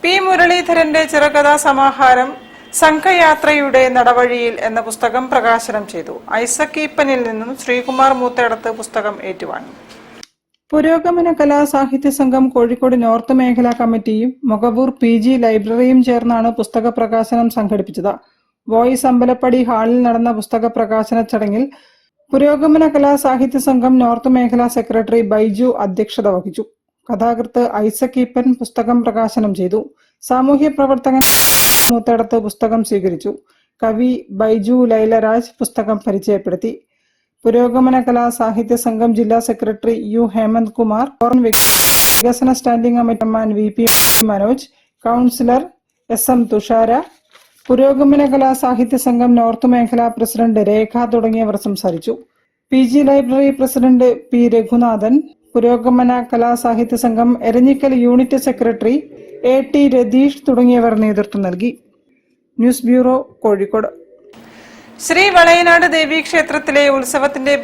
P മുരളീധരന്റെ ചെറുകഥാ സമാഹാരം സംഘയാത്രയുടെ നടവഴിയിൽ എന്ന പുസ്തകം പ്രകാശനം ചെയ്തു. ഐസക് ഈപ്പനിൽ നിന്നും ശ്രീകുമാർ മൂത്തേടത്ത് പുസ്തകം ഏറ്റുവാങ്ങി. പുരോഗമന കലാ സാഹിത്യ സംഘം കോഴിക്കോട് നോർത്ത് മേഖലാ കമ്മിറ്റിയും മൊകവൂർ PG ലൈബ്രറിയും ചേർന്നാണ് പുസ്തക പ്രകാശനം സംഘടിപ്പിച്ചത്. വോയിസ് അമ്പലപ്പടി ഹാളിൽ നടന്ന പുസ്തക പ്രകാശന ചടങ്ങിൽ പുരോഗമന കലാ സാഹിത്യ സംഘം നോർത്ത് മേഖലാ സെക്രട്ടറി ബൈജു അധ്യക്ഷത വഹിച്ചു. കഥാകൃത്ത് ഐസക് ഈപ്പൻ പുസ്തകം പ്രകാശനം ചെയ്തു. സാമൂഹ്യ പ്രവർത്തകൻ മൂത്തേടത്ത് പുസ്തകം സ്വീകരിച്ചു. കവി ബൈജു ലൈലരാജ് പുസ്തകം പരിചയപ്പെടുത്തി. പുരോഗമന കലാ സാഹിത്യ സംഘം ജില്ലാ സെക്രട്ടറി U ഹേമന്ത് കുമാർ, വികസന standing committee chairman VP Manoj, councillor SM Thushara, പുരോഗമന കലാ സാഹിത്യ സംഘം നോർത്ത് മേഖലാ പ്രസിഡന്റ് രേഖ തുടങ്ങിയവർ സംസാരിച്ചു. PG library president P Raghunathan, Purogamana Kala Sahitya Sangham Eranhikkal unit secretary AT Ratheesh തുടങ്ങിയവർ നേതൃത്വം നൽകി. News bureau, Kozhikode. ശ്രീ വളയനാട് ദേവീ ക്ഷേത്രത്തിലെ ഉത്സവത്തിന്റെ